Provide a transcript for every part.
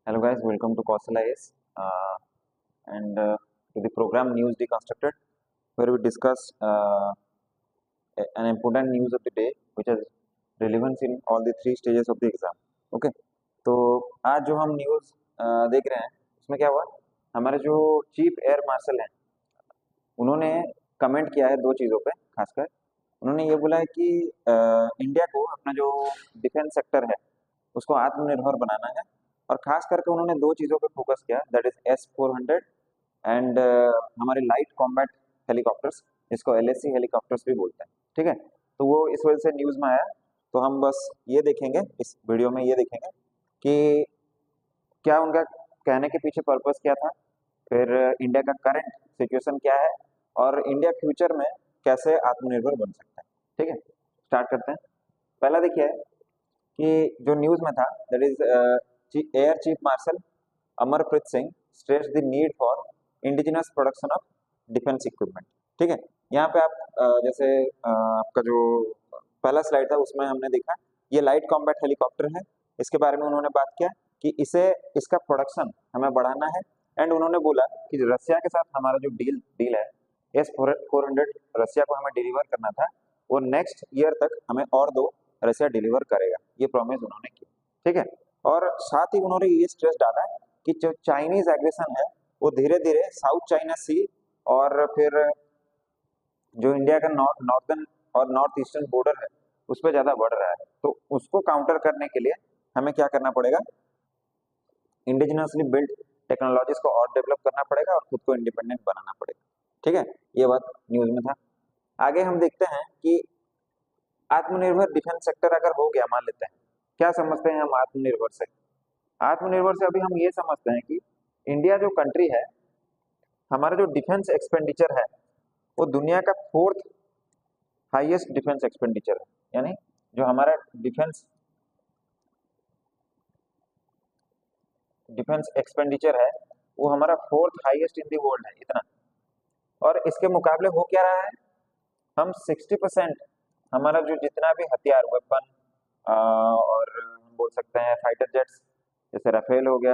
Hello guys, welcome to Kausal IAS and to the program News Deconstructed, where we discuss an important news of the day which has relevance in all the three stages of the exam. Okay, तो आज जो हम news देख रहे हैं उसमें क्या हुआ, हमारे जो चीफ एयर मार्शल हैं उन्होंने कमेंट किया है दो चीज़ों पे खासकर। उन्होंने ये बोला है कि इंडिया को अपना जो डिफेंस सेक्टर है उसको आत्मनिर्भर बनाना है, और खास करके उन्होंने दो चीज़ों पे फोकस किया, दैट इज S-400 एंड हमारे लाइट कॉम्बैट हेलीकॉप्टर्स, जिसको LAC हेलीकॉप्टर्स भी बोलते हैं। ठीक है, तो वो इस वजह से न्यूज़ में आया। तो हम बस ये देखेंगे, इस वीडियो में ये देखेंगे कि क्या उनका कहने के पीछे पर्पस क्या था, फिर इंडिया का करंट सिचुएशन क्या है, और इंडिया फ्यूचर में कैसे आत्मनिर्भर बन सकता है। ठीक है, स्टार्ट करते हैं। पहला देखिए कि जो न्यूज़ में था, that is air chief marshal Amarpreet Singh stress the need for indigenous production of defence equipment. ठीक है, यहाँ पे आप जैसे आपका जो पहला स्लाइड था उसमें हमने देखा ये लाइट कॉम्बैट हेलीकॉप्टर है, इसके बारे में उन्होंने बात किया कि इसका प्रोडक्शन हमें बढ़ाना है। एंड उन्होंने बोला कि रसिया के साथ हमारा जो डील है S-400 रसिया को हमें डिलीवर करना था, वो नेक्स्ट ईयर तक हमें और दो रसिया डिलीवर करेगा, ये प्रॉमिस उन्होंने की। ठीक है, और साथ ही उन्होंने ये स्ट्रेस डाला कि जो चाइनीज एग्रेशन है वो धीरे धीरे साउथ चाइना सी और फिर जो इंडिया का नॉर्दर्न और नॉर्थ ईस्टर्न बॉर्डर है उस पर ज्यादा बढ़ रहा है। तो उसको काउंटर करने के लिए हमें क्या करना पड़ेगा, इंडिजिनसली बिल्ड टेक्नोलॉजीज को और डेवलप करना पड़ेगा और खुद को इंडिपेंडेंट बनाना पड़ेगा। ठीक है, ये बात न्यूज में था। आगे हम देखते हैं कि आत्मनिर्भर डिफेंस सेक्टर अगर हो गया, मान लेते हैं, क्या समझते हैं हम आत्मनिर्भर से? आत्मनिर्भर से अभी हम ये समझते हैं कि इंडिया जो कंट्री है, हमारा जो डिफेंस एक्सपेंडिचर है वो दुनिया का फोर्थ हाईएस्ट डिफेंस एक्सपेंडिचर है। यानी जो हमारा डिफेंस एक्सपेंडिचर है वो हमारा fourth highest in the world है, इतना। और इसके मुकाबले हो क्या रहा है, हम 60% हमारा जो जितना भी हथियार वेपन और हम बोल सकते हैं फाइटर जेट्स जैसे राफेल हो गया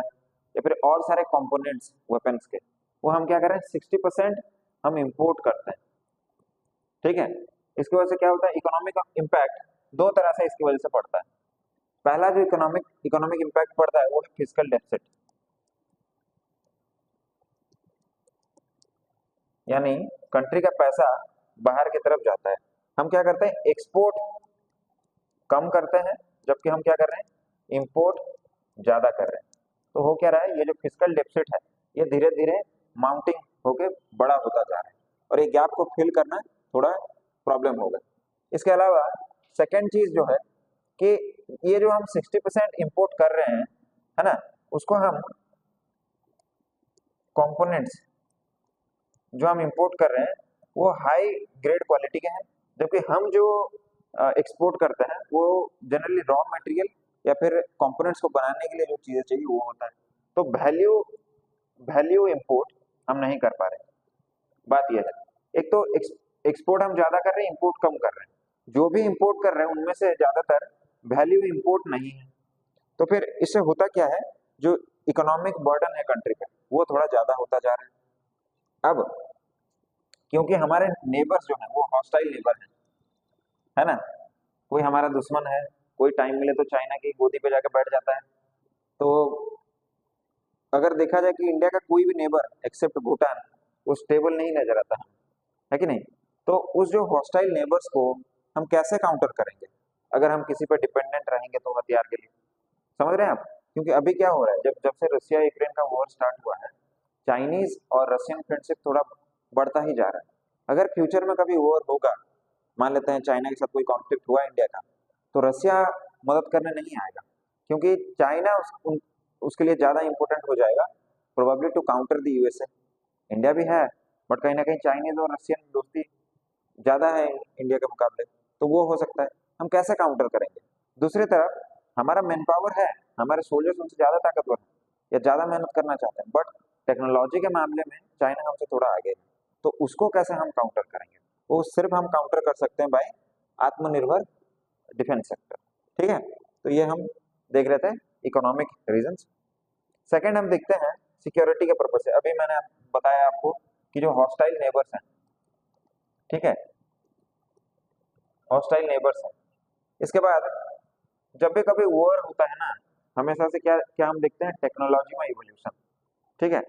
या फिर और सारे कंपोनेंट्स वेपन्स के, वो हम क्या कर रहे हैं, 60% हम इंपोर्ट करते हैं। ठीक है, इसकी वजह से क्या होता है, इकोनॉमिक इम्पैक्ट दो तरह से इसकी वजह से पड़ता है। पहला जो इकोनॉमिक इम्पैक्ट पड़ता है वो है फिजिकल डेफिसिट, यानी कंट्री का पैसा बाहर की तरफ जाता है। हम क्या करते हैं, एक्सपोर्ट कम करते हैं, जबकि हम क्या कर रहे हैं, इंपोर्ट ज्यादा कर रहे हैं। तो हो क्या रहा है, ये जो फिजिकल डेफिसिट है ये धीरे धीरे माउंटिंग होके बड़ा होता जा रहा है, और ये गैप को फिल करना थोड़ा प्रॉब्लम होगा। इसके अलावा सेकेंड चीज जो है कि ये जो हम 60% इंपोर्ट कर रहे हैं, है ना, उसको हम कंपोनेंट्स जो हम इंपोर्ट कर रहे हैं वो हाई ग्रेड क्वालिटी के हैं, जबकि हम जो एक्सपोर्ट करते हैं वो जनरली रॉ मटेरियल या फिर कंपोनेंट्स को बनाने के लिए जो चीजें चाहिए वो होता है। तो वैल्यू वैल्यू इंपोर्ट हम नहीं कर पा रहे। बात यह है, एक तो एक्सपोर्ट हम ज्यादा कर रहे हैं, इंपोर्ट कम कर रहे हैं। जो भी इंपोर्ट कर रहे हैं उनमें से ज्यादातर वैल्यू इंपोर्ट नहीं है। तो फिर इससे होता क्या है, जो इकोनॉमिक बर्डन है कंट्री पे वो थोड़ा ज्यादा होता जा रहा है। अब क्योंकि हमारे नेबर्स जो है वो हॉस्टाइल नेबर है ना, कोई हमारा दुश्मन है, कोई टाइम मिले तो चाइना की गोदी पे जाकर बैठ जाता है। तो अगर देखा जाए कि इंडिया का कोई भी नेबर एक्सेप्ट भूटान वो स्टेबल नहीं नजर आता है कि नहीं? तो उस जो हॉस्टाइल नेबर्स को हम कैसे काउंटर करेंगे अगर हम किसी पर डिपेंडेंट रहेंगे तो हथियार के लिए? समझ रहे हैं आप? क्योंकि अभी क्या हो रहा है, जब जब से रशिया यूक्रेन का वॉर स्टार्ट हुआ है, चाइनीज और रशियन फ्रेंडशिप थोड़ा बढ़ता ही जा रहा है। अगर फ्यूचर में कभी वॉर होगा, मान लेते हैं चाइना के साथ कोई कॉन्फ्लिक्ट हुआ इंडिया का, तो रसिया मदद करने नहीं आएगा, क्योंकि चाइना उसके लिए ज्यादा इंपॉर्टेंट हो जाएगा probably to counter the USA. India भी है, बट कहीं ना कहीं चाइनीज और रशियन दोस्ती ज्यादा है इंडिया के मुकाबले, तो वो हो सकता है। हम कैसे काउंटर करेंगे? दूसरी तरफ हमारा मैन पावर है, हमारे सोल्जर्स उनसे ज्यादा ताकतवर हैं या ज्यादा मेहनत करना चाहते हैं, बट टेक्नोलॉजी के मामले में चाइना हमसे थोड़ा आगे है। तो उसको कैसे हम काउंटर करेंगे? वो सिर्फ हम काउंटर कर सकते हैं बाय आत्मनिर्भर डिफेंस सेक्टर। ठीक है, तो ये हम देख रहे थे इकोनॉमिक रीजंस। सेकंड हम देखते हैं सिक्योरिटी के पर्पज से। अभी मैंने बताया आपको कि जो हॉस्टाइल नेबर्स हैं, ठीक है, हॉस्टाइल नेबर्स हैं। इसके बाद जब भी कभी वॉर होता है ना, हमेशा से क्या क्या हम देखते हैं, टेक्नोलॉजी में इवोल्यूशन, ठीक है।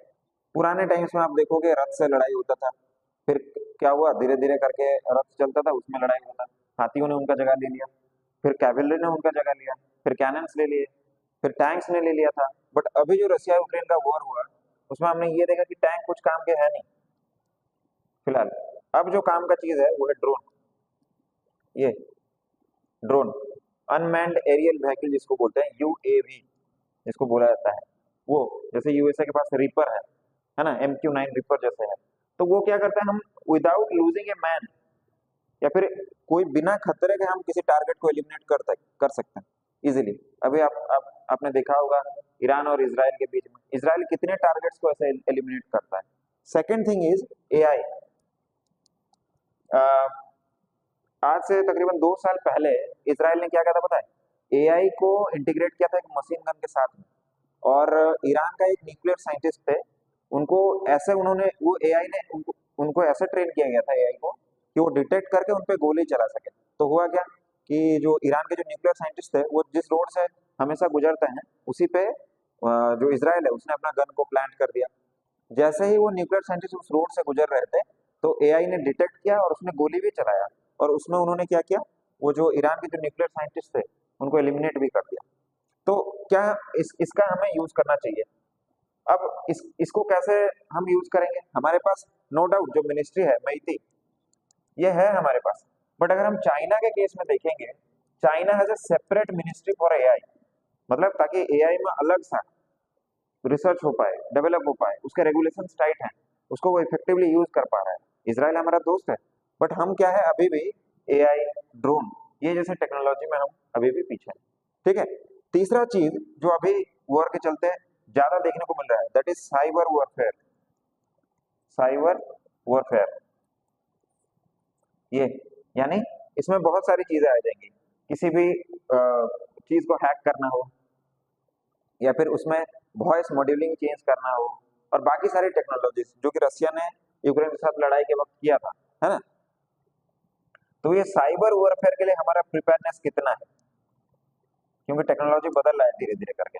पुराने टाइम्स में आप देखोगे रथ से लड़ाई होता था, फिर क्या हुआ, धीरे धीरे करके रथ चलता था, उसमें लड़ाई होता, हाथियों ने उनका जगह ले लिया, फिर कैवेलरी ने उनका जगह लिया, फिर कैनन्स ले लिए, फिर टैंक्स ने ले लिया था। बट अभी जो रशिया यूक्रेन का वॉर हुआ, उसमें हमने ये देखा कि टैंक कुछ काम के है नहीं फिलहाल। अब जो काम का चीज है वो है ड्रोन। ये ड्रोन, अनमैन्ड एरियल व्हीकल जिसको बोलते हैं, यूएवी जिसको बोला जाता है, वो जैसे यूएसए के पास रिपर है ना, MQ-9 रिपर जैसे है। तो वो क्या करता है, हम विदाउट लूजिंग ए मैन, या फिर कोई बिना खतरे के हम किसी टारगेट को एलिमिनेट कर सकते हैं इजीली। अभी आपने देखा होगा ईरान और इसराइल के बीच में, इसराइल कितने टारगेट्स को ऐसे एलिमिनेट करता है। Second thing is AI. आज से तकरीबन 2 साल पहले इसराइल ने क्या किया था पता है, एआई को इंटीग्रेट किया था एक मशीन गन के साथ में। और ईरान का एक न्यूक्लियर साइंटिस्ट थे, उनको ऐसे उन्होंने वो एआई ने उनको ऐसे ट्रेन किया गया था एआई को कि वो डिटेक्ट करके उन पे गोली चला सके। तो हुआ क्या कि जो ईरान के जो न्यूक्लियर साइंटिस्ट थे, वो जिस रोड से हमेशा गुजरते हैं उसी पे जो इसराइल है उसने अपना गन को प्लांट कर दिया। जैसे ही वो न्यूक्लियर साइंटिस्ट उस रोड से गुजर रहे थे, तो एआई ने डिटेक्ट किया और उसने गोली भी चलाया, और उसमें उन्होंने क्या किया, वो जो ईरान के जो न्यूक्लियर साइंटिस्ट थे उनको एलिमिनेट भी कर दिया। तो क्या इसका हमें यूज करना चाहिए। अब इसको कैसे हम यूज करेंगे, हमारे पास नो डाउट जो मिनिस्ट्री है मैती, ये है हमारे पास। बट अगर हम चाइना के केस में देखेंगे, China has a separate ministry for AI, मतलब ताकि एआई में अलग सा रिसर्च हो पाए, डेवलप हो पाए, उसके रेगुलेशन टाइट हैं, उसको वो इफेक्टिवली यूज कर पा रहा है। इसराइल हमारा दोस्त है, बट हम क्या है, अभी भी एआई, ड्रोन, ये जैसे टेक्नोलॉजी में हम अभी भी पीछे हैं, ठीक है। तीसरा चीज जो अभी वॉर के चलते ज्यादा देखने को मिल रहा है, that is cyber warfare. Cyber warfare, ये यानी इसमें बहुत सारी चीजें आ जाएंगी। किसी भी चीज को हैक करना हो, या फिर उसमें वॉइस मॉड्यूलिंग चेंज करना हो, और बाकी सारी टेक्नोलॉजीज जो कि रशिया ने यूक्रेन के साथ लड़ाई के वक्त किया था, है ना। तो ये साइबर वॉरफेयर के लिए हमारा प्रिपेयरनेस कितना है, क्योंकि टेक्नोलॉजी बदल रहा है धीरे धीरे करके,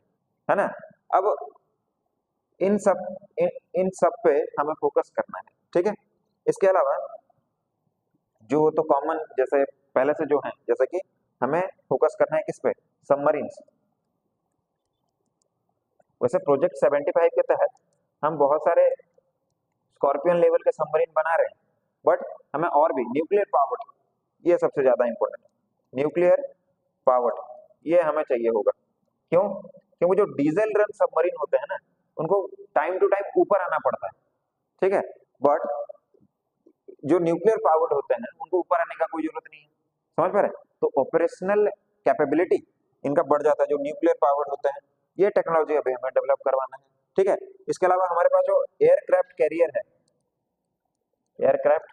है ना। अब इन सब पे हमें फोकस करना है, ठीक है। इसके अलावा जो तो कॉमन जैसे पहले से जो है, जैसे कि हमें फोकस करना है किस पे, सबमरीन्स। वैसे प्रोजेक्ट 75 के तहत हम बहुत सारे स्कॉर्पियन लेवल के सबमरीन बना रहे हैं, बट हमें और भी न्यूक्लियर पावर्ड, ये सबसे ज्यादा इंपॉर्टेंट है, न्यूक्लियर पावर्ड, ये हमें चाहिए होगा। क्यों, क्योंकि जो डीजल रन सबमरीन होते हैं ना, उनको टाइम टू टाइम ऊपर आना पड़ता है, ठीक है। बट जो न्यूक्लियर पावर्ड होते हैं उनको ऊपर आने का कोई जरूरत नहीं है, समझ पा रहे हैं? तो ऑपरेशनल कैपेबिलिटी इनका बढ़ जाता है जो न्यूक्लियर पावर्ड होते हैं। ये टेक्नोलॉजी अभी हमें डेवलप करवाना है, ठीक है। इसके अलावा हमारे पास जो एयरक्राफ्ट कैरियर है, एयरक्राफ्ट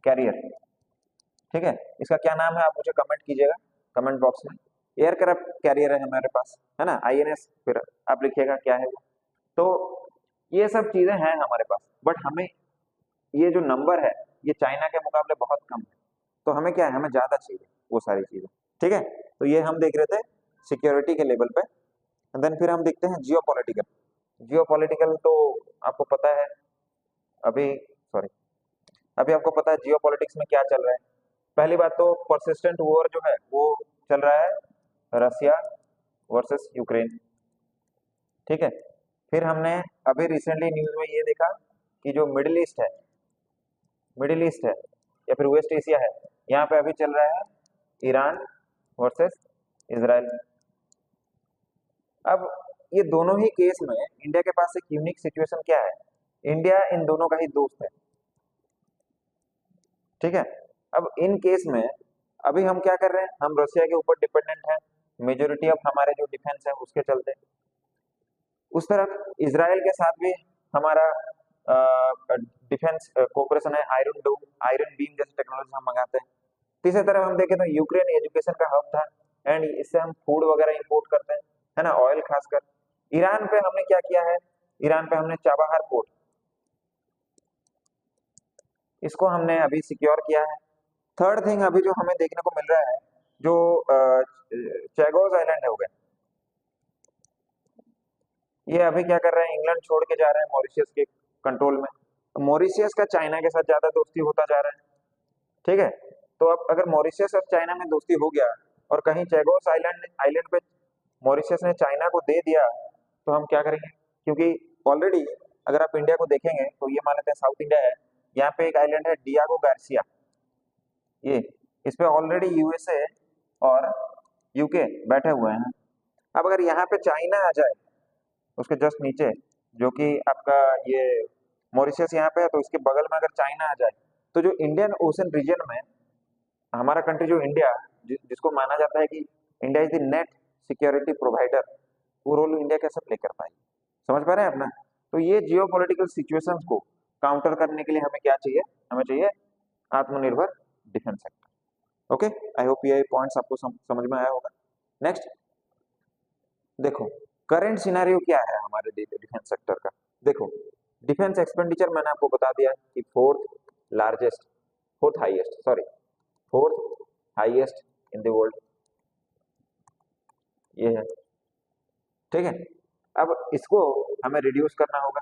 कैरियर, ठीक है, इसका क्या नाम है आप मुझे कमेंट कीजिएगा कमेंट बॉक्स में। एयरक्राफ्ट कैरियर है हमारे पास, है ना, आईएनएस, फिर आप लिखिएगा क्या है वो। तो ये सब चीजें हैं हमारे पास, बट हमें ये जो नंबर है ये चाइना के मुकाबले बहुत कम है। तो हमें क्या है, हमें ज्यादा चाहिए वो सारी चीजें, ठीक है। तो ये हम देख रहे थे सिक्योरिटी के लेवल पे। देन फिर हम देखते हैं जियो पॉलिटिकल। जियो पॉलिटिकल तो आपको पता है, अभी सॉरी अभी आपको पता है जियो पॉलिटिक्स में क्या चल रहा है। पहली बात तो परसिस्टेंट वॉर जो है वो चल रहा है रसिया वर्सेस यूक्रेन, ठीक है। फिर हमने अभी रिसेंटली न्यूज में ये देखा कि जो मिडिल ईस्ट है या फिर वेस्ट एशिया है, यहाँ पे अभी चल रहा है ईरान वर्सेस इसराइल। अब ये दोनों ही केस में इंडिया के पास एक यूनिक सिचुएशन क्या है, इंडिया इन दोनों का ही दोस्त है, ठीक है। अब इन केस में अभी हम क्या कर रहे हैं, हम रशिया के ऊपर डिपेंडेंट हैं, मेजोरिटी ऑफ हमारे जो डिफेंस है उसके चलते। उस तरफ इसराइल के साथ भी हमारा डिफेंस कोऑपरेशन है, आयरन बीम जैसी टेक्नोलॉजी हम मंगाते हैं। तीसरी तरफ हम देखें तो यूक्रेन एजुकेशन का हब था, एंड इससे हम फूड वगैरह इंपोर्ट करते हैं, है ना, ऑयल खासकर। ईरान पे हमने क्या किया है, ईरान पे हमने चाबहार पोर्ट, इसको हमने अभी सिक्योर किया है। थर्ड थिंग अभी जो हमें देखने को मिल रहा है, जो चैगोस आइलैंड हो गए, ये अभी क्या कर रहे हैं, इंग्लैंड छोड़ के जा रहे हैं मॉरिशियस के कंट्रोल में। तो मॉरिशियस का चाइना के साथ ज्यादा दोस्ती होता जा रहा है, ठीक है। तो अब अगर मॉरिशियस और चाइना में दोस्ती हो गया और कहीं चैगोस आइलैंड आइलैंड पे मॉरिशस ने चाइना को दे दिया, तो हम क्या करेंगे, क्योंकि ऑलरेडी अगर आप इंडिया को देखेंगे तो ये मान लेते हैं साउथ इंडिया है, यहाँ पे एक आइलैंड है डियागो गार्सिया, ये इस पे ऑलरेडी यूएसए और यूके बैठे हुए हैं। अब अगर यहाँ पे चाइना आ जाए उसके जस्ट नीचे, जो कि आपका ये मॉरिशस यहाँ पे है, तो इसके बगल में अगर चाइना आ जाए, तो जो इंडियन ओशन रीजन में हमारा कंट्री जो इंडिया, जिसको माना जाता है कि India is the net security provider, वो रोल इंडिया कैसे प्ले कर पाएगी, समझ पा रहे हैं अपना। तो ये जियो पोलिटिकल सिचुएशंस को काउंटर करने के लिए हमें क्या चाहिए, हमें चाहिए आत्मनिर्भर defence sector. Okay, I hope ये पॉइंट्स आपको समझ में आया होगा। नेक्स्ट देखो, करंट सिनेरियो क्या है हमारे डिफेंस सेक्टर का। देखो, डिफेंस एक्सपेंडिचर मैंने आपको बता दिया कि fourth highest in the world, ये है, ठीक है। अब इसको हमें रिड्यूस करना होगा,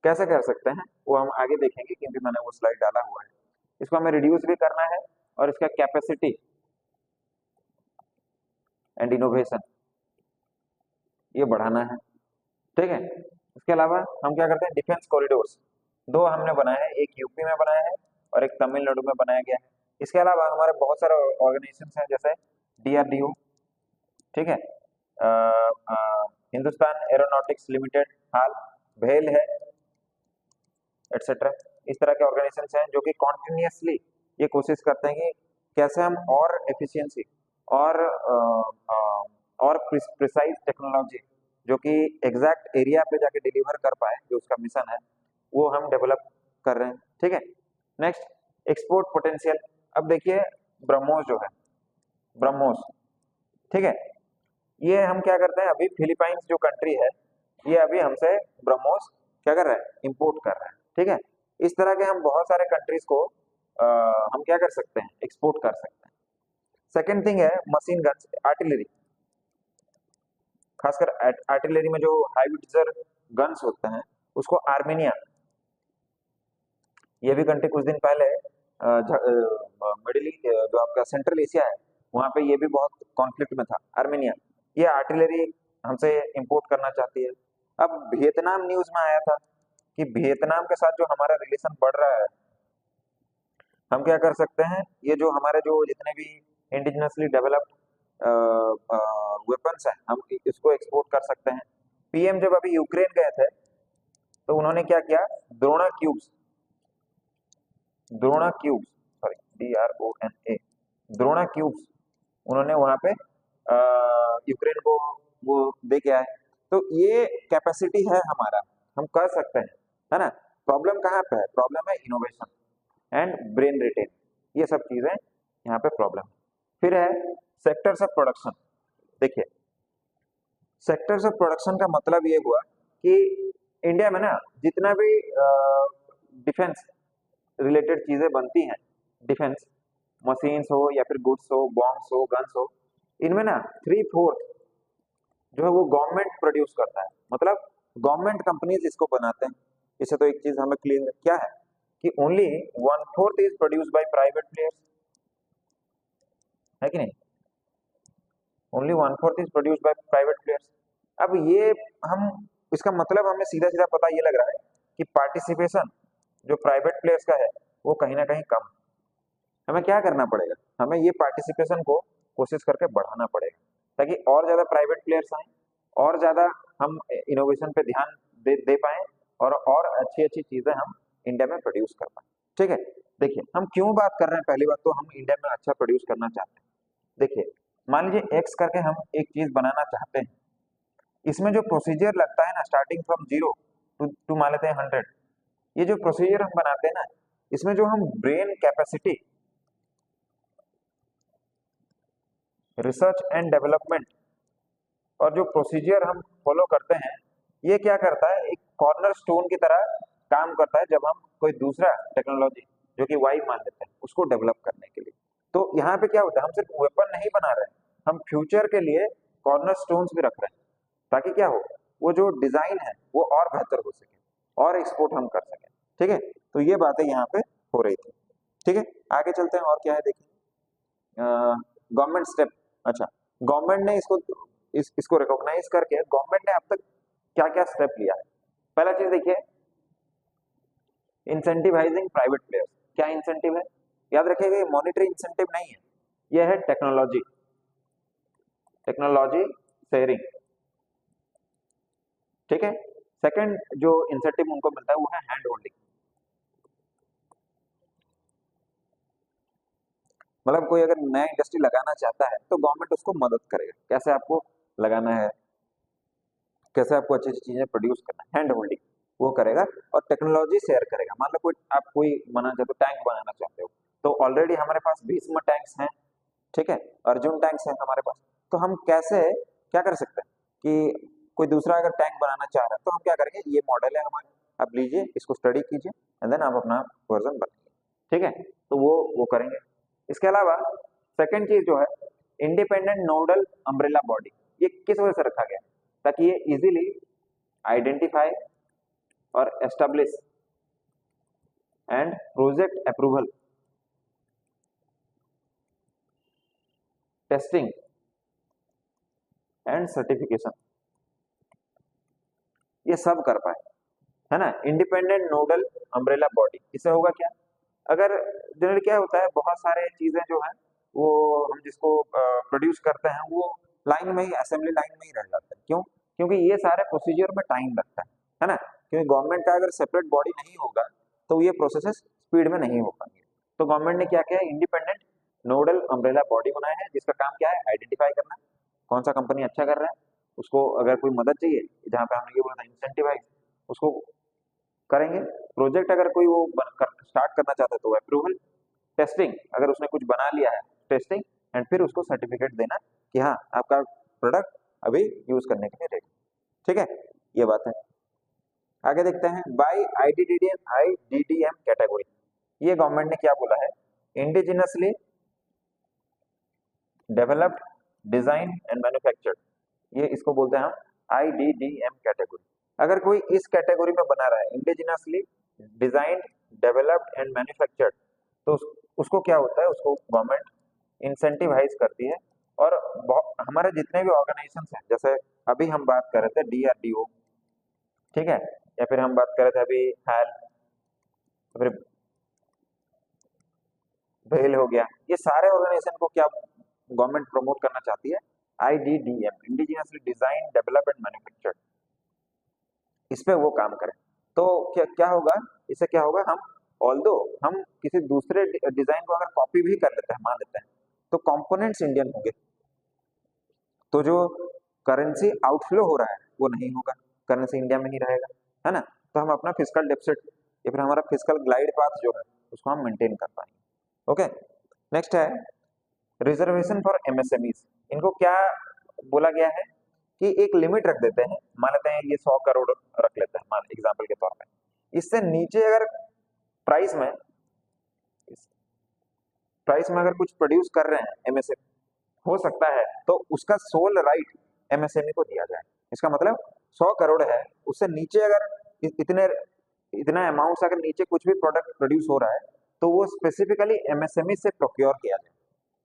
कैसे कर सकते हैं वो हम आगे देखेंगे, क्योंकि मैंने वो स्लाइड डाला हुआ है। इसको हमें रिड्यूस भी करना है और इसका कैपेसिटी एंड इनोवेशन ये बढ़ाना है, ठीक है। इसके अलावा हम क्या करते हैं, डिफेंस कॉरिडोर्स दो हमने बनाए हैं, एक यूपी में बनाया है और एक तमिलनाडु में बनाया गया है। इसके अलावा हमारे बहुत सारे ऑर्गेनाइजेशन हैं, जैसे डीआरडीओ, ठीक है, हिंदुस्तान एरोनॉटिक्स लिमिटेड, हाल, भेल है, एटसेट्रा। इस तरह के ऑर्गेनाइजेशन हैं जो कि कॉन्टिन्यूसली ये कोशिश करते हैं कि कैसे हम और एफिशिएंसी और और प्रिसाइज टेक्नोलॉजी जो कि एग्जैक्ट एरिया पे जाके डिलीवर कर पाए, जो उसका मिशन है, वो हम डेवलप कर रहे हैं, ठीक है। Next export potential. अब देखिए ब्रह्मोस जो है, ब्रह्मोस, ठीक है, ये हम क्या करते हैं, अभी फिलीपाइंस जो कंट्री है, ये अभी हमसे ब्रह्मोस क्या कर रहा है, इंपोर्ट कर रहा है, ठीक है। इस तरह के हम बहुत सारे कंट्रीज को हम क्या कर सकते हैं, एक्सपोर्ट कर सकते हैं। सेकेंड थिंग है मशीन गन्स, आर्टिलरी, खासकर आर्टिलरी में जो हाईविट्जर गन्स होते हैं, उसको आर्मेनिया, ये भी कंट्री कुछ दिन पहले मिडिल जो आपका सेंट्रल एशिया है, वहां पे ये भी बहुत कॉन्फ्लिक्ट में था, आर्मेनिया, ये आर्टिलरी हमसे इंपोर्ट करना चाहती है। अब वियतनाम न्यूज में आया था कि वियतनाम के साथ जो हमारा रिलेशन बढ़ रहा है, हम क्या कर सकते हैं, ये जो हमारे जो जितने भी इंडिजिनसली डेवलप्ड वेपन्स हैं, हम इसको एक्सपोर्ट कर सकते हैं। पीएम जब अभी यूक्रेन गए थे, तो उन्होंने क्या किया, Drona cubes, sorry, DRONA, Drona cubes उन्होंने वहां पे यूक्रेन को वो दे के आए। तो ये कैपेसिटी है हमारा, हम कर सकते हैं, है ना। प्रॉब्लम कहाँ पे है, प्रॉब्लम है इनोवेशन एंड ब्रेन रिटेन, ये सब चीजें यहाँ पे प्रॉब्लम है। फिर है सेक्टर्स ऑफ प्रोडक्शन। देखिए, सेक्टर्स ऑफ प्रोडक्शन का मतलब ये हुआ कि इंडिया में ना जितना भी डिफेंस रिलेटेड चीजें बनती हैं, डिफेंस मशीन्स हो या फिर गुड्स हो, बॉम्ब्स हो, गन्स हो, इनमें ना 3/4 जो है वो गवर्नमेंट प्रोड्यूस करता है, मतलब गवर्नमेंट कंपनीज इसको बनाते हैं। इससे तो एक चीज हमें क्लियर है, क्या है कि only 1/4 is produce by private players, है कि नहीं, only 1/4 is produce by private players. अब ये हम, इसका मतलब हमें सीधा सीधा पता ये लग रहा है कि पार्टिसिपेशन जो प्राइवेट प्लेयर्स का है वो कहीं ना कहीं कम। हमें क्या करना पड़ेगा, हमें ये पार्टिसिपेशन को कोशिश करके बढ़ाना पड़ेगा, ताकि और ज्यादा प्राइवेट प्लेयर्स आए, और ज्यादा हम इनोवेशन पे ध्यान दे पाए, और अच्छी अच्छी चीजें हम इंडिया में प्रोड्यूस कर पाए, ठीक है। देखिए हम क्यों बात कर रहे हैं, पहली बात तो हम इंडिया में अच्छा प्रोड्यूस करना चाहते हैं। देखिए मान लीजिए एक्स करके हम एक चीज बनाना चाहते हैं, इसमें जो प्रोसीजर लगता है ना, स्टार्टिंग फ्रॉम 0 टू मान लेते हैं 100, ये जो प्रोसीजर हम बनाते हैं ना, इसमें जो हम brain capacity, research and development और जो प्रोसीजर हम फॉलो करते हैं ये क्या करता है, एक कॉर्नर स्टोन की तरह काम करता है जब हम कोई दूसरा टेक्नोलॉजी जो कि वाई मान लेते हैं उसको डेवलप करने के लिए। तो यहाँ पे क्या होता है, हम सिर्फ वेपन नहीं बना रहे हैं, हम फ्यूचर के लिए कॉर्नर स्टोन्स भी रख रहे हैं ताकि क्या हो, वो जो डिजाइन है वो और बेहतर हो सके और एक्सपोर्ट हम कर सकें। ठीक है, तो ये बातें यहाँ पे हो रही थी। ठीक है, आगे चलते हैं और क्या है देखिए, गवर्नमेंट स्टेप। अच्छा, गवर्नमेंट ने इसको रिकॉग्नाइज करके गवर्नमेंट ने अब तक क्या क्या स्टेप लिया है। पहला चीज देखिए, इंसेंटिवाइजिंग प्राइवेट प्लेयर्स। क्या इंसेंटिव है, याद रखिएगा ये मॉनिटरी इंसेंटिव नहीं है, ये है टेक्नोलॉजी टेक्नोलॉजी शेयरिंग। ठीक है, सेकंड जो इंसेंटिव उनको मिलता है वो है हैंड होल्डिंग। मतलब कोई अगर नया इंडस्ट्री लगाना चाहता है तो गवर्नमेंट उसको मदद करेगा, कैसे आपको लगाना है, कैसे आपको अच्छी अच्छी चीजें प्रोड्यूस करना है, हैंड होल्डिंग वो करेगा। और टेक्नोलॉजी शेयर करेगा। मान लो कोई आप कोई बनाना चाहते हो, टैंक बनाना चाहते हो, तो ऑलरेडी हमारे पास भीष्म टैंक्स हैं, ठीक है, अर्जुन टैंक्स हैं हमारे पास। तो हम कैसे क्या कर सकते हैं कि कोई दूसरा अगर टैंक बनाना चाह रहा है तो हम क्या करेंगे, ये मॉडल है हमारे, आप लीजिए इसको स्टडी कीजिए एंड देन आप अपना वर्जन बनाइए। ठीक है, तो वो करेंगे। इसके अलावा सेकंड चीज जो है, इंडिपेंडेंट नोडल अम्ब्रेला बॉडी। ये किस वजह से रखा गया, ताकि ये इजीली आइडेंटिफाई और establish and project approval, testing and certification ये सब कर पाए, है ना। इंडिपेंडेंट नोडल अम्ब्रेला बॉडी, इससे होगा क्या, अगर जनरली क्या होता है, बहुत सारे चीजें जो है वो हम जिसको प्रोड्यूस करते हैं वो लाइन में ही, असेंबली लाइन में ही रह जाते हैं। क्यों, क्योंकि ये सारे प्रोसीजर में टाइम लगता है ना। क्योंकि गवर्नमेंट का अगर सेपरेट बॉडी नहीं होगा तो ये प्रोसेसेस स्पीड में नहीं हो पाएंगे। तो गवर्नमेंट ने क्या किया, इंडिपेंडेंट नोडल अम्ब्रेला बॉडी बनाया है जिसका काम क्या है, आइडेंटिफाई करना कौन सा कंपनी अच्छा कर रहा है, उसको अगर कोई मदद चाहिए, जहाँ पे हमने ये बोला था इंसेंटिवाइज, उसको करेंगे। प्रोजेक्ट अगर कोई वो स्टार्ट करना चाहता है तो अप्रूवल, टेस्टिंग अगर उसने कुछ बना लिया है टेस्टिंग, एंड फिर उसको सर्टिफिकेट देना कि हाँ आपका प्रोडक्ट अभी यूज करने के लिए रेडी। ठीक है, ये बात है। आगे देखते हैं, बाय आईडीडीएम कैटेगरी। ये गवर्नमेंट ने क्या बोला है, indigenously developed, design and manufactured, ये इसको बोलते हैं हम आईडीडीएम कैटेगरी। अगर कोई इस कैटेगरी में बना रहा है, indigenously designed, developed and manufactured, तो उसको क्या होता है, उसको गवर्नमेंट इंसेंटिवाइज करती है। और हमारे जितने भी ऑर्गेनाइजेशन हैं, जैसे अभी हम बात कर रहे थे डीआरडीओ, ठीक है, या फिर हम बात कर रहे थे अभी हैल, फिर भेल हो गया, ये सारे ऑर्गेनाइजेशन को क्या गवर्नमेंट प्रमोट करना चाहती है, IDDM, indigenously design, develop and manufactured, इस पे वो काम करें। तो क्या क्या होगा, इससे क्या होगा, हम ऑल्दो हम किसी दूसरे डिजाइन को अगर कॉपी भी कर लेते हैं, मान लेते हैं, तो कंपोनेंट्स इंडियन होंगे, तो जो करेंसी आउटफ्लो हो रहा है वो नहीं होगा, करेंसी इंडिया में ही रहेगा, है ना। तो हम अपना फिजिकल डेफिसिट या फिर हमारा फिजिकल ग्लाइड पाथ जो है उसको हम मेंटेन कर पाएंगे। ओके, नेक्स्ट है रिजर्वेशन फॉर एमएसएमईज। इनको क्या बोला गया है कि एक लिमिट रख देते हैं, मान लेते हैं ये 100 करोड़ रख लेते हैं मान एग्जांपल के तौर पे, इससे नीचे अगर प्राइस में अगर कुछ प्रोड्यूस कर रहे हैं एमएसएमई, हो सकता है तो उसका सोल राइट एमएसएमई को दिया जाए। इसका मतलब 100 करोड़ है, उससे नीचे अगर इतना अमाउंट से अगर नीचे कुछ भी प्रोडक्ट प्रोड्यूस हो रहा है तो वो स्पेसिफिकली एमएसएमई से प्रोक्योर किया जाए।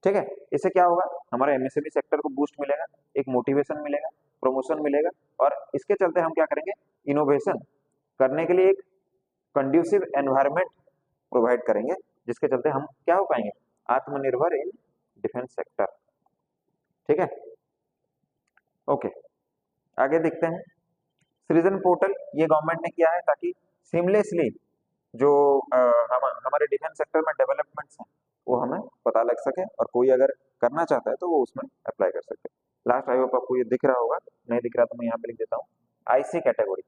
ठीक है, इससे क्या होगा, हमारे एमएसएमई सेक्टर को बूस्ट मिलेगा, एक मोटिवेशन मिलेगा, प्रमोशन मिलेगा, और इसके चलते हम क्या करेंगे, इनोवेशन करने के लिए एक कंड्यूसिव एनवायरनमेंट प्रोवाइड करेंगे, जिसके चलते हम क्या हो पाएंगे, आत्मनिर्भर इन डिफेंस सेक्टर। ठीक है, ओके, आगे देखते हैं, सृजन पोर्टल ये गवर्नमेंट ने किया है ताकि सीमलेसली जो हमारे डिफेंस सेक्टर में डेवलपमेंट्स हैं वो हमें पता लग सके, और कोई अगर करना चाहता है तो वो उसमें अप्लाई कर सके। लास्ट आई होप आपको ये दिख रहा होगा, नहीं दिख रहा तो मैं यहाँ पे लिख देता हूँ, आईसी कैटेगरी।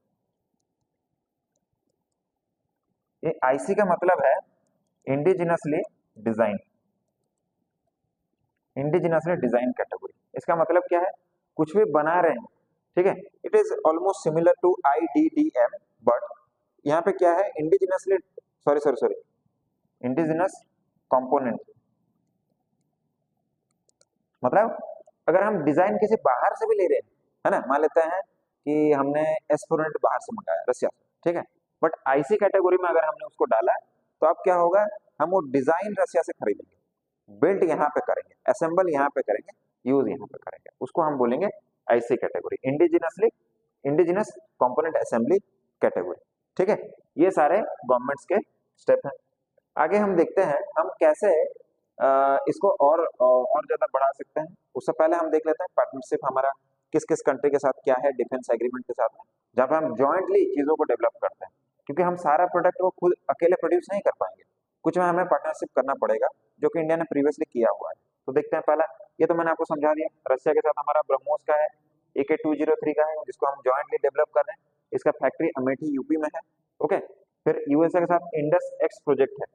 ये आईसी का मतलब है indigenously design, indigenously design category. इसका मतलब क्या है, कुछ भी बना रहे हैं, ठीक है, it is almost similar to IDDM, but यहाँ पे क्या है, indigenously, sorry sorry sorry, indigenous component, मतलब अगर हम डिजाइन किसी बाहर से भी ले रहे हैं, है ना, मान लेते हैं कि हमने एस्पोनेंट बाहर से मंगाया रसिया से, ठीक है, बट IC कैटेगरी में अगर हमने उसको डाला तो अब क्या होगा, हम वो डिजाइन रसिया से खरीदेंगे, बिल्ड यहाँ पे करेंगे, असेंबल यहाँ पे करेंगे, यूज यहाँ पे करेंगे, उसको हम बोलेंगे IC category, indigenous component assembly category, ठीक है। ये सारे गवर्नमेंट्स के स्टेप हैं। आगे हम देखते हैं हम कैसे इसको और ज्यादा बढ़ा सकते हैं। उससे पहले हम देख लेते हैं पार्टनरशिप हमारा किस किस कंट्री के साथ क्या है, डिफेंस एग्रीमेंट के साथ में, जहाँ पे हम जॉइंटली चीजों को डेवलप करते हैं, क्योंकि हम सारा प्रोडक्ट को खुद अकेले प्रोड्यूस नहीं कर पाएंगे, कुछ में हमें पार्टनरशिप करना पड़ेगा, जो कि इंडिया ने प्रीवियसली किया हुआ है। तो देखते हैं पहला, ये तो मैंने आपको समझा दिया, रशिया के साथ हमारा ब्रह्मोस का है, AK-203 का है, जिसको हम जॉइंटली डेवलप कर रहे हैं, इसका फैक्ट्री अमेठी यूपी में है, ओके। फिर USA के साथ इंडस एक्स प्रोजेक्ट है,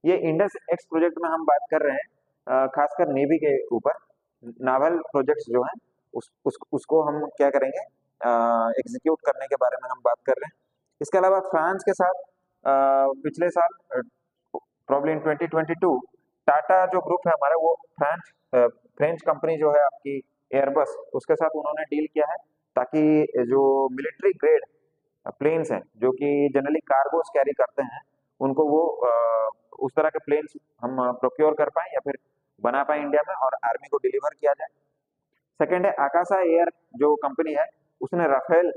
ये इंडस एक्स प्रोजेक्ट में हम बात कर रहे हैं खासकर नेवी के ऊपर, नावल प्रोजेक्ट्स जो हैं उसको हम क्या करेंगे, एग्जीक्यूट करने के बारे में हम बात कर रहे हैं। इसके अलावा फ्रांस के साथ पिछले साल प्रॉब्लम इन 2022 टाटा जो ग्रुप है हमारा, वो फ्रेंच कंपनी जो है आपकी एयरबस, उसके साथ उन्होंने डील किया है, ताकि जो मिलिट्री ग्रेड प्लेन्स हैं जो कि जनरली कार्गोस कैरी करते हैं, उनको वो उस तरह के प्लेन्स हम प्रोक्योर कर पाए या फिर बना पाए इंडिया में और आर्मी को डिलीवर किया जाए। सेकंड है आकाशा एयर जो कंपनी है, उसने राफेल,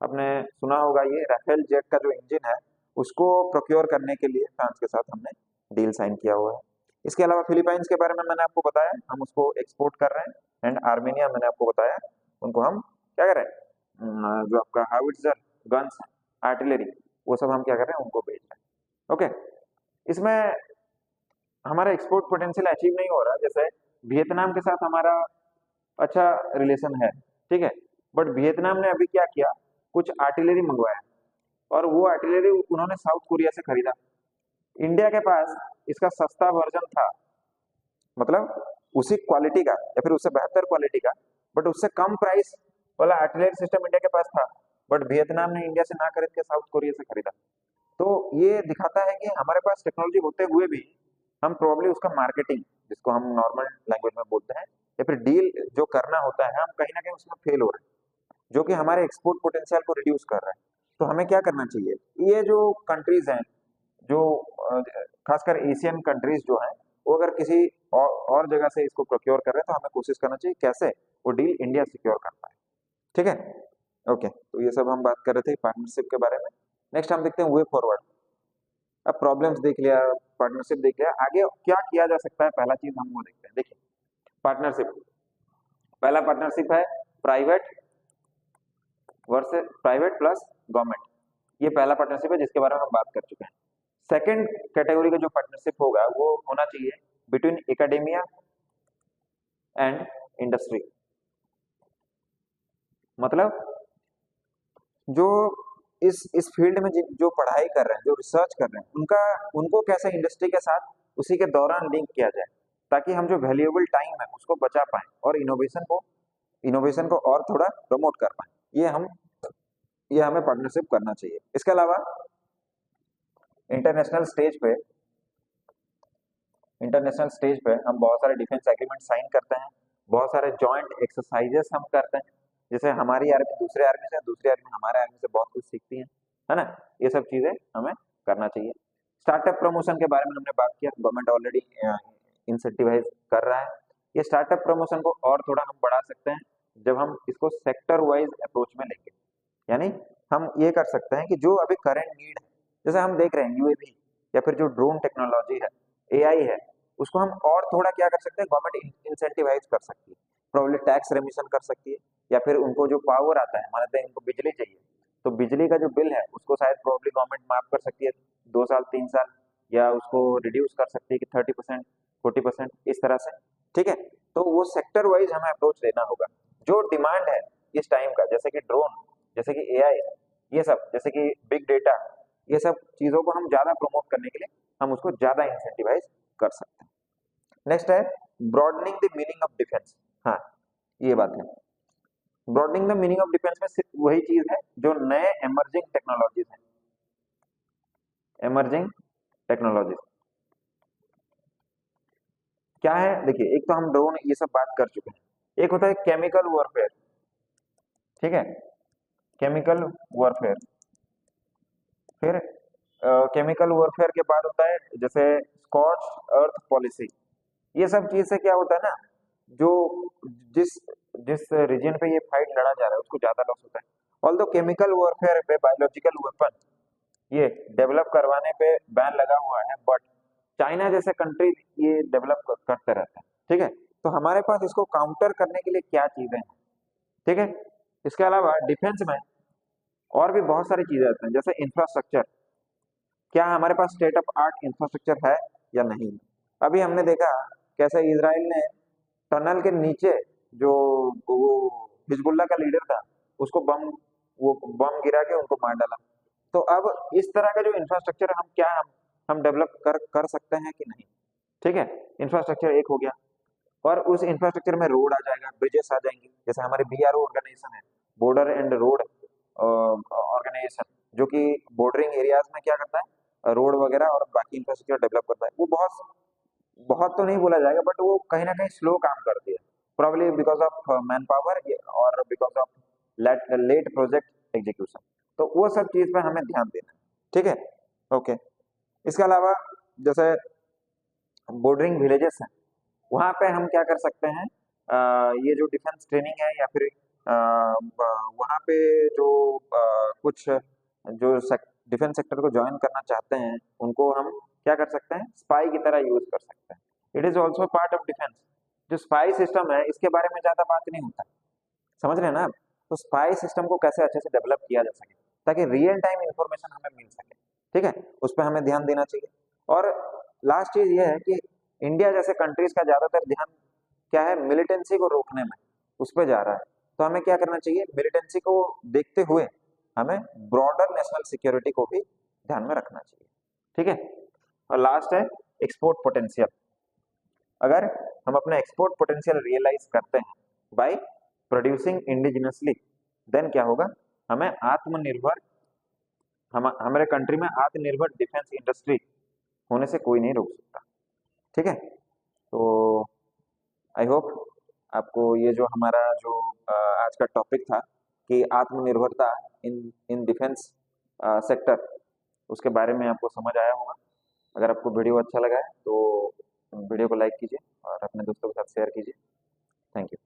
आपने सुना होगा, ये राफेल जेट का जो इंजन है उसको प्रोक्योर करने के लिए फ्रांस के साथ हमने डील साइन किया हुआ है। इसके अलावा फिलीपाइंस के बारे में मैंने आपको बताया, हम उसको एक्सपोर्ट कर रहे हैं, एंड आर्मेनिया मैंने आपको बताया, उनको हम क्या कर रहे हैं, जो आपका हाविट्जर गन्स आर्टिलरी, वो सब हम क्या कर रहे हैं, उनको भेज रहे हैं, ओके। इसमें हमारा एक्सपोर्ट पोटेंशियल अचीव नहीं हो रहा, जैसे वियतनाम के साथ हमारा अच्छा रिलेशन है, ठीक है, बट वियतनाम ने अभी क्या किया, कुछ आर्टिलरी मंगवाया और वो आर्टिलरी उन्होंने साउथ कोरिया से खरीदा। इंडिया के पास इसका सस्ता वर्जन था, मतलब उसी क्वालिटी का या फिर उससे बेहतर क्वालिटी का, बट उससे कम प्राइस वाला आर्टिलरी सिस्टम इंडिया के पास था, बट वियतनाम ने इंडिया से ना खरीद के साउथ कोरिया से खरीदा। तो ये दिखाता है कि हमारे पास टेक्नोलॉजी होते हुए भी हम प्रॉब्ली उसका मार्केटिंग, जिसको हम नॉर्मल लैंग्वेज में बोलते हैं, या फिर डील जो करना होता है, हम कहीं ना कहीं उसमें फेल हो रहे हैं, जो कि हमारे एक्सपोर्ट पोटेंशियल को रिड्यूस कर रहा है। तो हमें क्या करना चाहिए, ये जो कंट्रीज हैं, जो खासकर एशियन कंट्रीज जो हैं, वो अगर किसी और जगह से इसको प्रोक्योर कर रहे हैं, तो हमें कोशिश करना चाहिए कैसे वो डील इंडिया सिक्योर कर पाए, ठीक है, ओके। तो ये सब हम बात कर रहे थे पार्टनरशिप के बारे में। नेक्स्ट हम देखते हैं वे फॉरवर्ड। अब प्रॉब्लम्स देख लिया, पार्टनरशिप देख लिया, आगे क्या किया जा सकता है, पहला चीज हम वो देखते हैं। देखिए पार्टनरशिप, पहला पार्टनरशिप है private versus private plus government, ये पहला पार्टनरशिप है जिसके बारे में हम बात कर चुके हैं। सेकंड कैटेगरी का जो पार्टनरशिप होगा वो होना चाहिए बिटवीन एकेडेमिया एंड इंडस्ट्री, मतलब जो इस फील्ड में जो पढ़ाई कर रहे हैं, जो रिसर्च कर रहे हैं, उनको कैसे इंडस्ट्री के साथ उसी के दौरान लिंक किया जाए, ताकि हम जो वैल्यूएबल टाइम है उसको बचा पाए और इनोवेशन को और थोड़ा प्रमोट कर पाए। ये हमें पार्टनरशिप करना चाहिए। इसके अलावा इंटरनेशनल स्टेज पे हम बहुत सारे डिफेंस एग्रीमेंट साइन करते हैं, बहुत सारे जॉइंट एक्सरसाइजेस हम करते हैं, जैसे हमारी आर्मी दूसरे आर्मी से, दूसरी आर्मी हमारे आर्मी से बहुत कुछ सीखती है ना, ये सब चीजें हमें करना चाहिए। स्टार्टअप प्रमोशन के बारे में हमने बात किया, गवर्नमेंट ऑलरेडी इंसेंटिवाइज कर रहा है। ये स्टार्टअप प्रमोशन को और थोड़ा हम बढ़ा सकते हैं जब हम इसको सेक्टर वाइज अप्रोच में लेंगे, यानी हम ये कर सकते हैं कि जो अभी करंट नीड है, जैसे हम देख रहे हैं यूएवी या फिर जो ड्रोन टेक्नोलॉजी है, AI है, उसको हम और थोड़ा क्या कर सकते हैं, गवर्नमेंट इंसेंटिवाइज कर सकती है, प्रॉब्लम टैक्स रेमिशन कर सकती है, या फिर उनको जो पावर आता है, मानते हैं इनको बिजली चाहिए, तो बिजली का जो बिल है उसको शायद प्रॉब्लम गवर्नमेंट माफ कर सकती है 2 साल 3 साल, या उसको रिड्यूस कर सकती है कि 30% 40% इस तरह से, ठीक है। तो वो सेक्टर वाइज हमें अप्रोच लेना होगा, जो डिमांड है इस टाइम का, जैसे कि ड्रोन, जैसे कि AI, ये सब, जैसे कि बिग डेटा, ये सब चीजों को हम ज्यादा प्रमोट करने के लिए हम उसको ज्यादा इंसेंटिवाइज कर सकते हैं। नेक्स्ट है broadening the meaning of defence, हाँ ये बात है, broadening the meaning of defence में सिर्फ वही चीज है जो नए एमर्जिंग टेक्नोलॉजीज हैं, एमर्जिंग टेक्नोलॉजीज क्या है। देखिए, एक तो हम ड्रोन ये सब बात कर चुके हैं, एक होता है केमिकल वॉरफेयर, ठीक है, केमिकल वॉरफेयर। फिर केमिकल वॉरफेयर के बाद होता है जैसे स्कॉच अर्थ पॉलिसी। ये सब चीज से क्या होता है ना, जो जिस जिस रीजन पे ये फाइट लड़ा जा रहा है उसको ज्यादा लॉस होता है। ऑल्दो केमिकल वॉरफेयर पे बायोलॉजिकल वेपन ये डेवलप करवाने पे बैन लगा हुआ है, बट चाइना जैसे कंट्री ये डेवलप करते रहते हैं, ठीक है। तो हमारे पास इसको काउंटर करने के लिए क्या चीजें हैं, ठीक है। इसके अलावा डिफेंस में और भी बहुत सारी चीजें आती हैं, जैसे इंफ्रास्ट्रक्चर। क्या हमारे पास स्टेट ऑफ आर्ट इंफ्रास्ट्रक्चर है या नहीं। अभी हमने देखा कैसे इजराइल ने टनल के नीचे जो वो हिजबुल्ला का लीडर था उसको वो बम गिरा के उनको मार डाला। तो अब इस तरह का जो इंफ्रास्ट्रक्चर हम डेवलप कर सकते हैं कि नहीं, ठीक है। इंफ्रास्ट्रक्चर एक हो गया, और उस इंफ्रास्ट्रक्चर में रोड आ जाएगा, ब्रिजेस आ जाएंगे, जैसे हमारे बीआरओ ऑर्गेनाइजेशन है, बॉर्डर एंड रोड ऑर्गेनाइजेशन, जो कि बॉर्डरिंग एरियाज में क्या करता है, रोड वगैरह और बाकी इंफ्रास्ट्रक्चर डेवलप करता है। वो बहुत बहुत तो नहीं बोला जाएगा, बट वो कहीं ना कहीं स्लो काम करती है, probably because of man power और because of late project execution. तो वो सब चीज पे हमें ध्यान देना है, ठीक है। ओके, इसके अलावा जैसे बॉर्डरिंग विलेजेस हैं, वहाँ पे हम क्या कर सकते हैं, ये जो डिफेंस ट्रेनिंग है या फिर वहाँ पे जो कुछ जो डिफेंस सेक्टर को ज्वाइन करना चाहते हैं उनको हम क्या कर सकते हैं, स्पाई की तरह यूज कर सकते हैं। It is also part of defence. जो स्पाई सिस्टम है इसके बारे में ज्यादा बात नहीं होता, समझ रहे हैं ना आप। तो स्पाई सिस्टम को कैसे अच्छे से डेवलप किया जा सके ताकि रियल टाइम इंफॉर्मेशन हमें मिल सके, ठीक है, उस पर हमें ध्यान देना चाहिए। और लास्ट चीज ये है कि इंडिया जैसे कंट्रीज का ज्यादातर ध्यान क्या है, मिलिटेंसी को रोकने में उस पर जा रहा है। तो हमें क्या करना चाहिए, मिलिटेंसी को देखते हुए हमें ब्रॉडर नेशनल सिक्योरिटी को भी ध्यान में रखना चाहिए, ठीक है। और लास्ट है एक्सपोर्ट पोटेंशियल। अगर हम अपना एक्सपोर्ट पोटेंशियल रियलाइज करते हैं बाय प्रोड्यूसिंग इंडिजिनसली, देन क्या होगा, हमें आत्मनिर्भर हमारे कंट्री में आत्मनिर्भर डिफेंस इंडस्ट्री होने से कोई नहीं रोक सकता, ठीक है। तो आई होप आपको ये जो हमारा जो आज का टॉपिक था कि आत्मनिर्भरता इन इन डिफेंस सेक्टर, उसके बारे में आपको समझ आया होगा। अगर आपको वीडियो अच्छा लगा है तो वीडियो को लाइक कीजिए और अपने दोस्तों के साथ शेयर कीजिए। Thank you.